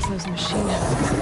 those machines.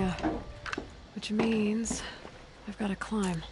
area. Which means I've got to climb.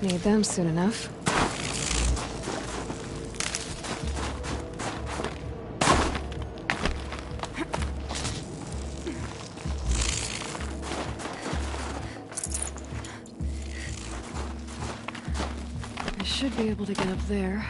Need them soon enough. I should be able to get up there.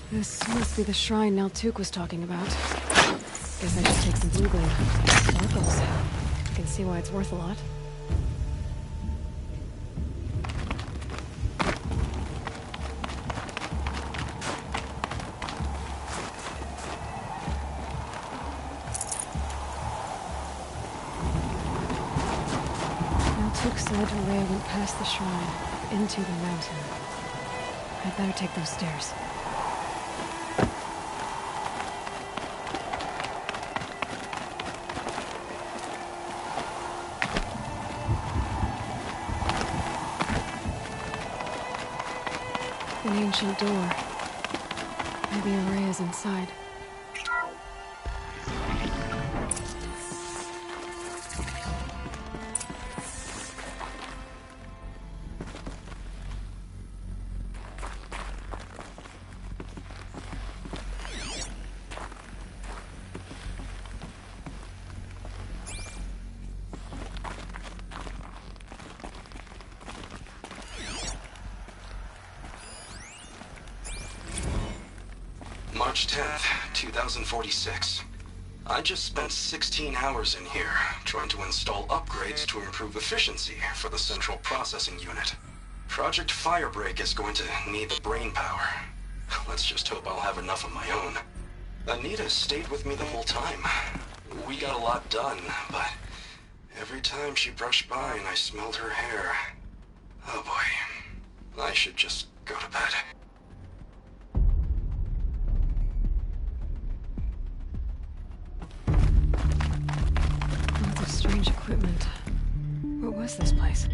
This must be the shrine Naltuk was talking about. Guess I should take some blue gleam. Sparkles. I can see why it's worth a lot. Naltuk said Rhea went past the shrine, into the mountain. I'd better take those stairs. An ancient door. Maybe Rhea's inside. March 10th, 2046. I just spent 16 hours in here, trying to install upgrades to improve efficiency for the central processing unit. Project Firebreak is going to need the brain power. Let's just hope I'll have enough of my own. Anita stayed with me the whole time. We got a lot done, but every time she brushed by and I smelled her hair... Oh boy. I should just go to bed. Lots of strange equipment. What was this place?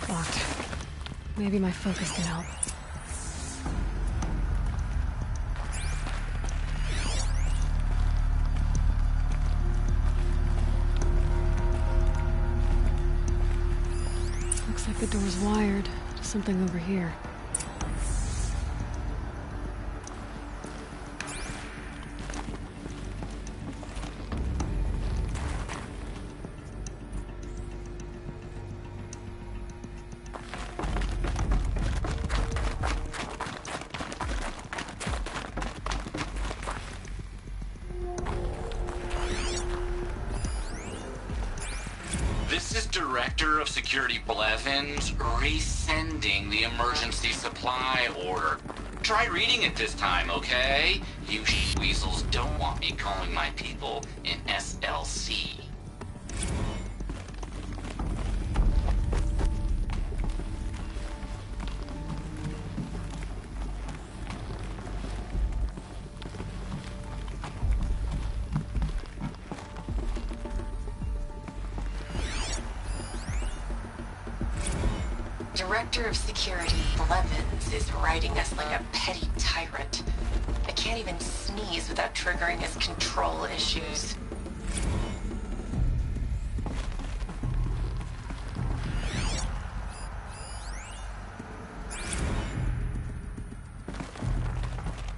Locked. Maybe my focus can help. Looks like The door's wired to something over here. This is Director of Security Blevins resending the emergency supply order. Try reading it this time, okay? You weasels don't want me calling my people in SLC. Director of Security Blevins is writing us like a petty tyrant. I can't even sneeze without triggering his control issues.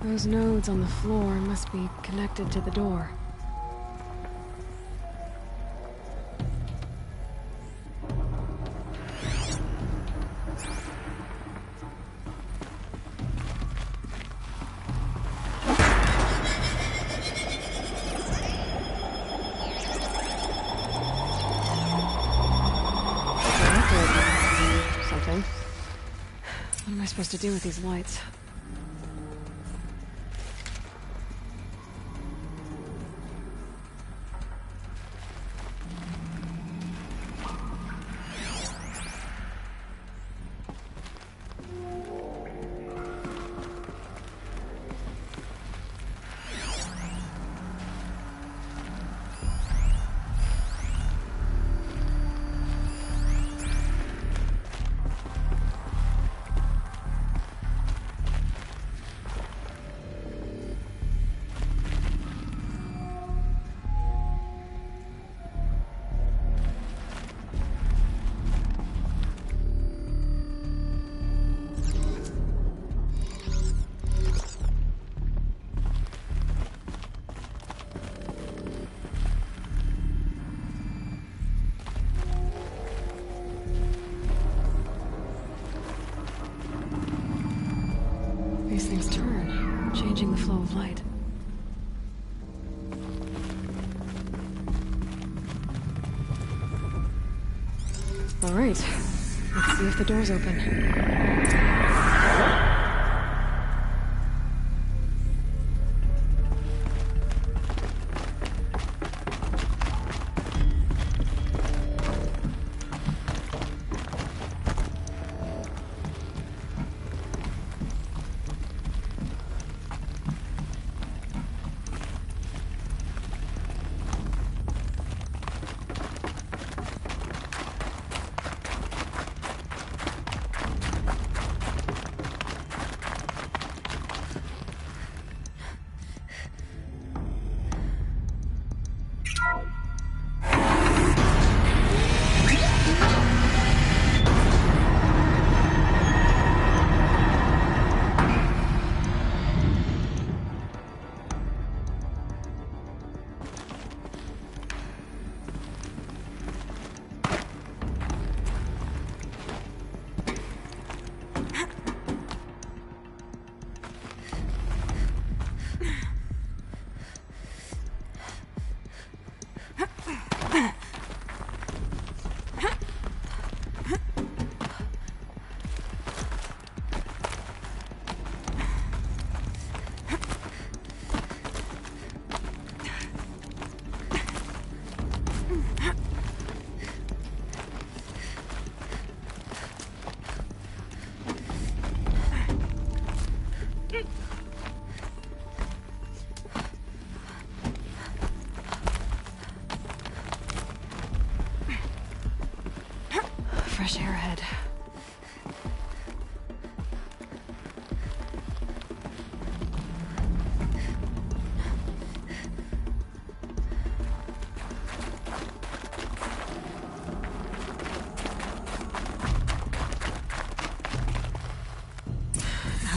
Those nodes on the floor must be connected to the door. Something. What am I supposed to do with these lights? These things turn, changing the flow of light. All right, let's see if the door's open.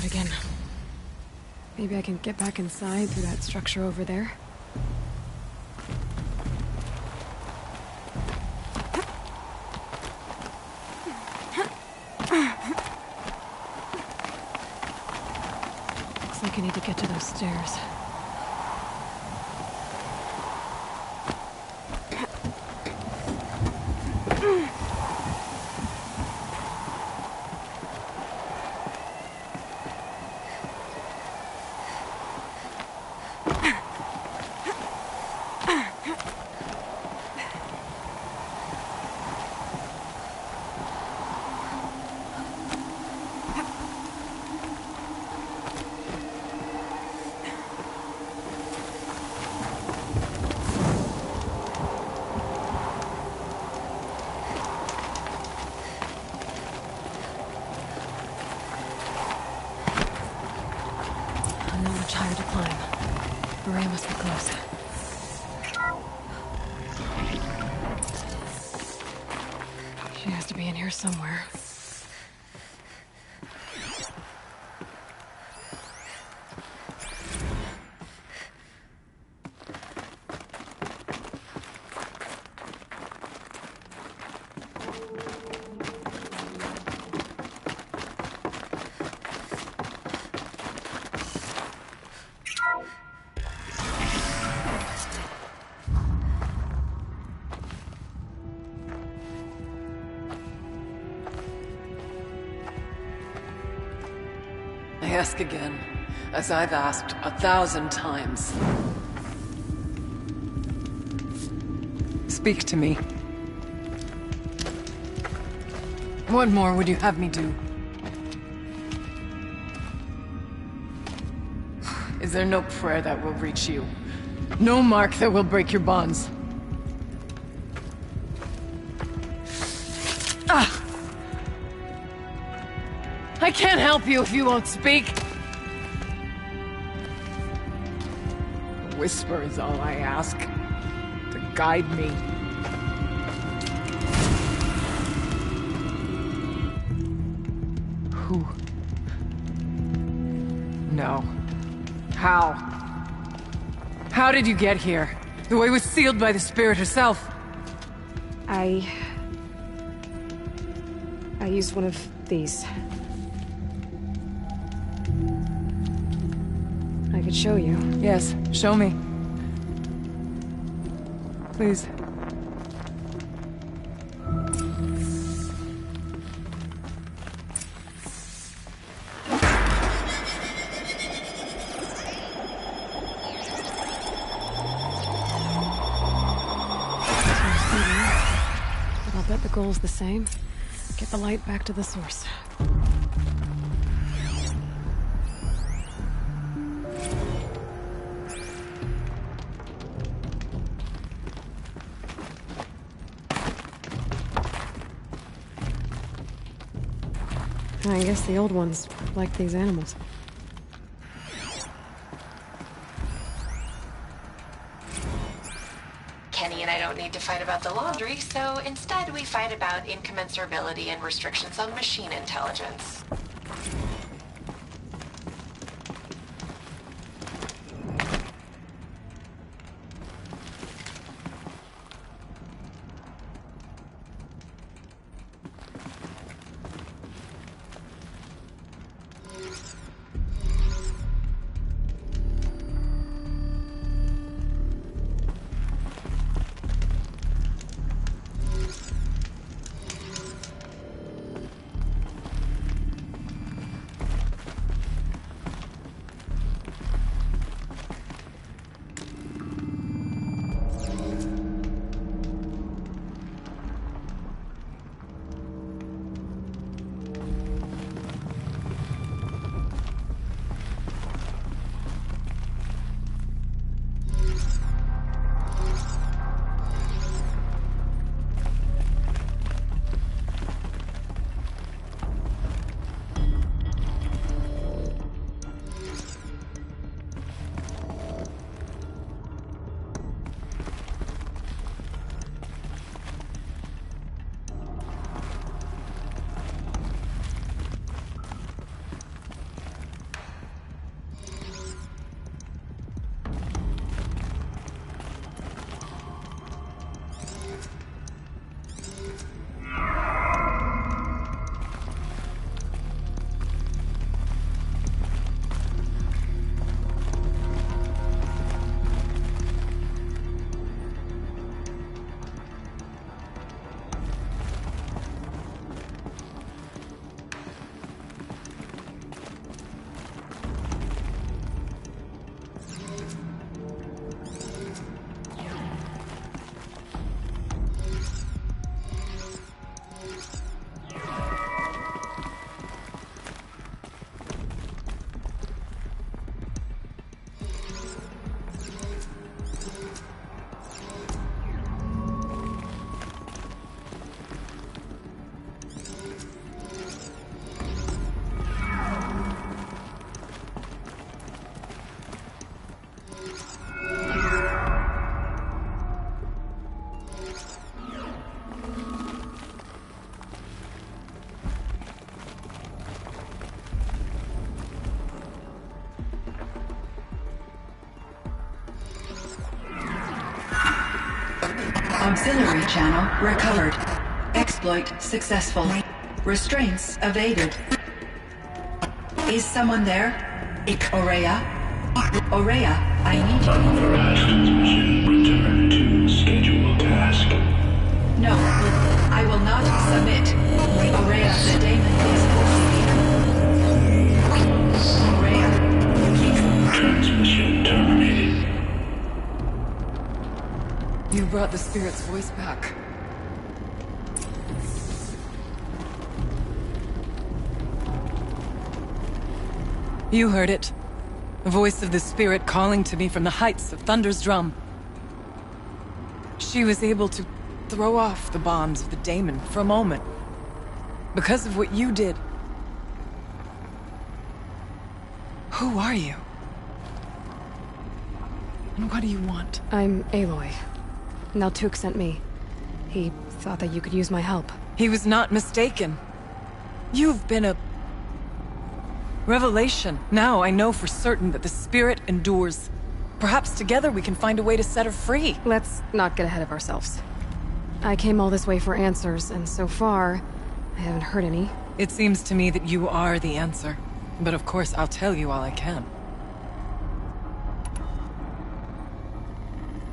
again. Maybe I can get back inside through that structure over there. Looks like I need to get to those stairs. Not much higher to climb. Maria must be close. She has to be in here somewhere. I ask again, as I've asked 1,000 times. Speak to me. What more would you have me do? Is there no prayer that will reach you? No mark that will break your bonds? Ah! I can't help you if you won't speak. A whisper is all I ask. To guide me. Who? No. How? How did you get here? The way was sealed by the spirit herself. I used one of these. I could show you. Yes, show me. Please. But I'll bet the goal's the same. Get the light back to the source. I guess the old ones like these animals. Kenny and I don't need to fight about the laundry, so instead we fight about incommensurability and restrictions on machine intelligence. Auxiliary channel recovered. Exploit successful. Restraints evaded. Is someone there? Aurea? Aurea, I need you. Unauthorized transmission. Return to scheduled task. No, I will not submit. Aurea, the daemon is forcing me. Aurea. Transmission terminated. You brought the spirit's voice back. You heard it. The voice of the spirit calling to me from the heights of Thunder's drum. She was able to throw off the bonds of the daemon for a moment. Because of what you did. Who are you? And what do you want? I'm Aloy. Naltuk sent me. He thought that you could use my help. He was not mistaken. You've been a revelation. Now I know for certain that the spirit endures. Perhaps together we can find a way to set her free. Let's not get ahead of ourselves. I came all this way for answers, and so far, I haven't heard any. It seems to me that you are the answer. But of course, I'll tell you all I can.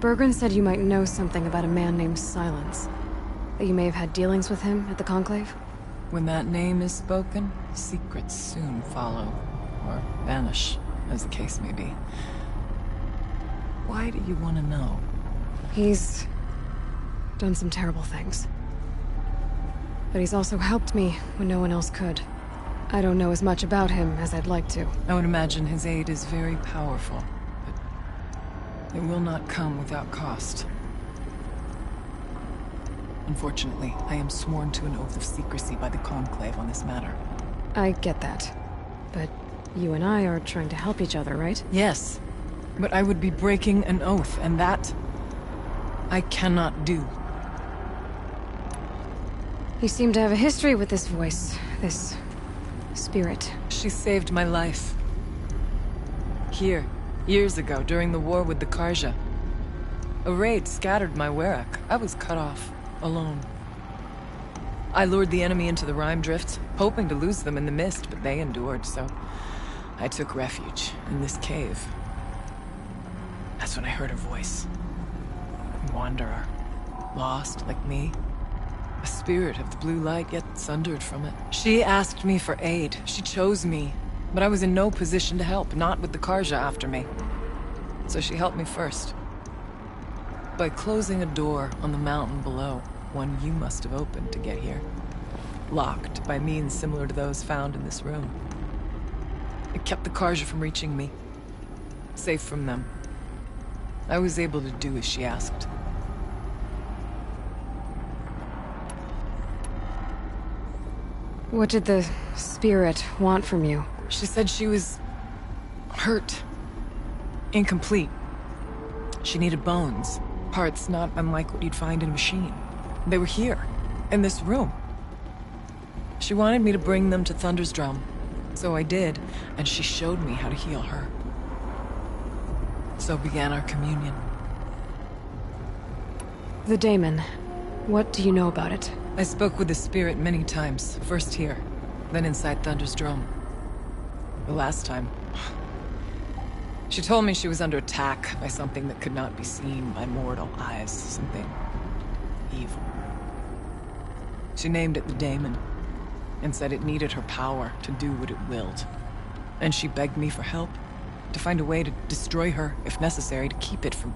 Bergren said you might know something about a man named Silence. That you may have had dealings with him at the Conclave? When that name is spoken, secrets soon follow. Or vanish, as the case may be. Why do you want to know? He's done some terrible things. But he's also helped me when no one else could. I don't know as much about him as I'd like to. I would imagine his aid is very powerful, but it will not come without cost. Unfortunately, I am sworn to an oath of secrecy by the Conclave on this matter. I get that. But you and I are trying to help each other, right? Yes, but I would be breaking an oath, and that I cannot do. You seem to have a history with this voice, this spirit. She saved my life. Here, years ago, during the war with the Karja. A raid scattered my Werak. I was cut off, alone. I lured the enemy into the Rime Drift, hoping to lose them in the mist, but they endured, so I took refuge in this cave. That's when I heard her voice. A wanderer. Lost, like me. A spirit of the blue light, yet sundered from it. She asked me for aid. She chose me. But I was in no position to help, not with the Karja after me. So she helped me first. By closing a door on the mountain below, one you must have opened to get here. Locked by means similar to those found in this room. It kept the Karja from reaching me. Safe from them. I was able to do as she asked. What did the spirit want from you? She said she was hurt. Incomplete. She needed bones. Parts not unlike what you'd find in a machine. They were here, in this room. She wanted me to bring them to Thunder's drum. So I did, and she showed me how to heal her. So began our communion. The daemon. What do you know about it? I spoke with the spirit many times. First here, then inside Thunder's drum. The last time, she told me she was under attack by something that could not be seen by mortal eyes. Something evil. She named it the daemon, and said it needed her power to do what it willed. And she begged me for help, to find a way to destroy her, if necessary, to keep it from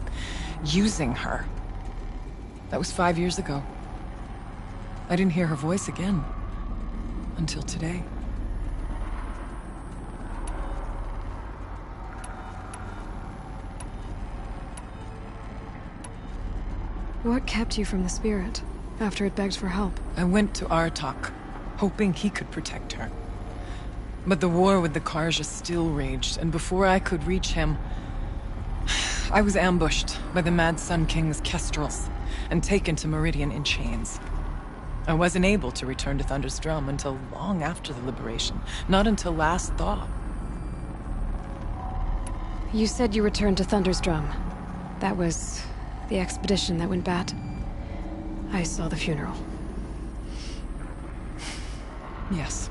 using her. That was 5 years ago. I didn't hear her voice again, until today. What kept you from the spirit, after it begged for help? I went to Artok, hoping he could protect her. But the war with the Karja still raged, and before I could reach him, I was ambushed by the Mad Sun King's kestrels, and taken to Meridian in chains. I wasn't able to return to Thunder's drum until long after the liberation, not until last thaw. You said you returned to Thunder's drum. That was the expedition that went bad. I saw the funeral. Yes.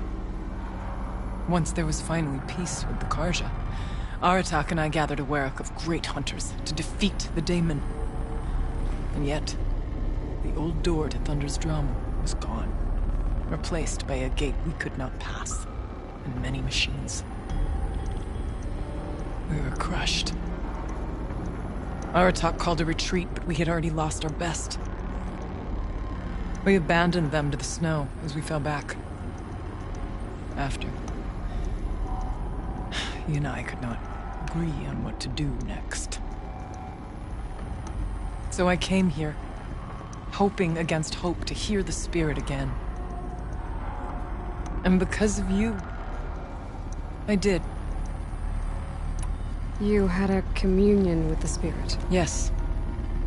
Once there was finally peace with the Karja, Aratak and I gathered a Werak of great hunters to defeat the Daemon. And yet, the old door to Thunder's Drum was gone, replaced by a gate we could not pass, and many machines. We were crushed. Aratak called a retreat, but we had already lost our best. We abandoned them to the snow as we fell back. After, he and I could not agree on what to do next. So I came here, hoping against hope to hear the spirit again. And because of you, I did. You had a communion with the spirit. Yes.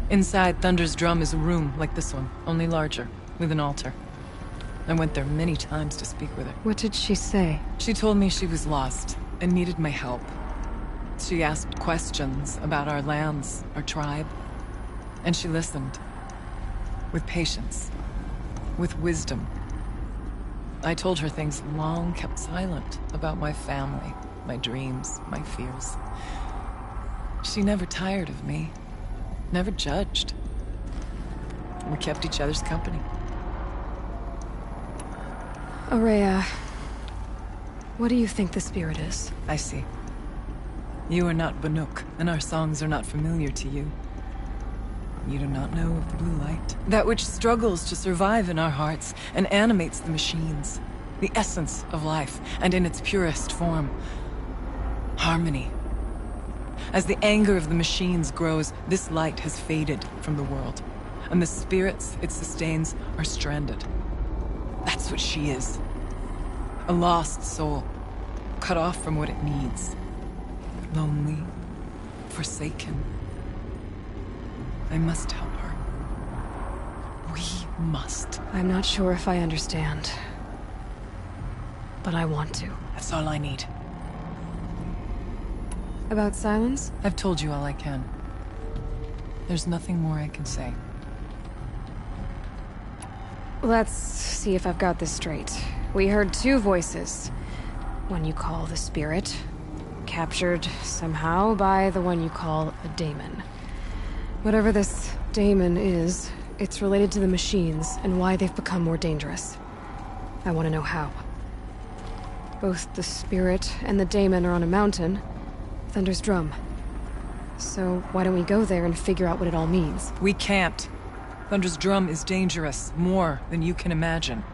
Inside Thunder's Drum is a room like this one, only larger, with an altar. I went there many times to speak with her. What did she say? She told me she was lost and needed my help. She asked questions about our lands, our tribe, and she listened. With patience. With wisdom. I told her things long kept silent about my family, my dreams, my fears. She never tired of me. Never judged. We kept each other's company. Aurea, what do you think the spirit is? I see. You are not Banuk, and our songs are not familiar to you. You do not know of the blue light. That which struggles to survive in our hearts and animates the machines. The essence of life, and in its purest form. Harmony. As the anger of the machines grows, this light has faded from the world, and the spirits it sustains are stranded. That's what she is. A lost soul, cut off from what it needs. Lonely, forsaken. I must help her. We must. I'm not sure if I understand. But I want to. That's all I need. About silence? I've told you all I can. There's nothing more I can say. Let's see if I've got this straight. We heard two voices. One you call the spirit, captured somehow by the one you call a daemon. Whatever this daemon is, it's related to the machines and why they've become more dangerous. I want to know how. Both the spirit and the daemon are on a mountain, Thunder's Drum. So why don't we go there and figure out what it all means? We can't. Thunder's Drum is dangerous, more than you can imagine.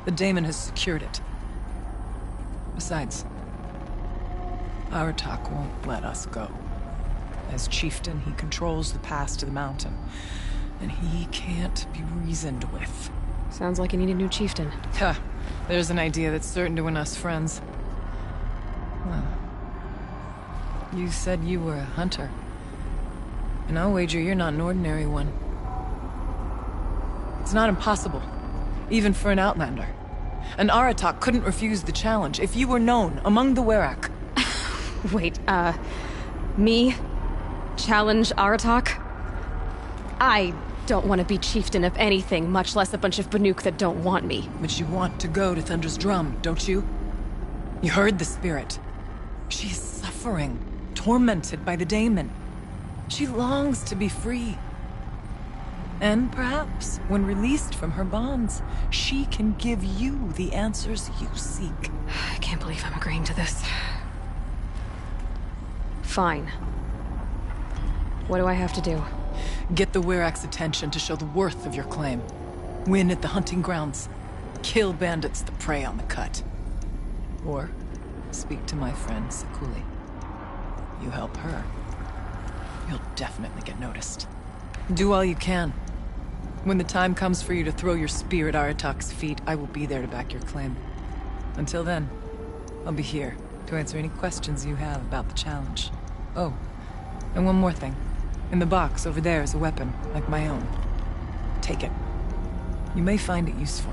The daemon has secured it. Besides, Aratak won't let us go. As chieftain, he controls the pass to the mountain, and he can't be reasoned with. Sounds like you need a new chieftain. Huh. There's an idea that's certain to win us friends. Well, you said you were a hunter. And I'll wager you're not an ordinary one. It's not impossible, even for an outlander. And Aratak couldn't refuse the challenge if you were known among the Werak. Wait, me? Challenge Aratak? I don't want to be chieftain of anything, much less a bunch of Banuk that don't want me. But you want to go to Thunder's Drum, don't you? You heard the spirit. She is suffering, tormented by the daemon. She longs to be free. And perhaps, when released from her bonds, she can give you the answers you seek. I can't believe I'm agreeing to this. Fine. What do I have to do? Get the Werak's attention to show the worth of your claim. Win at the hunting grounds. Kill bandits that prey on the cut. Or speak to my friend Sekuli. You help her, you'll definitely get noticed. Do all you can. When the time comes for you to throw your spear at Aratak's feet, I will be there to back your claim. Until then, I'll be here to answer any questions you have about the challenge. Oh, and one more thing. In the box over there is a weapon, like my own. Take it. You may find it useful.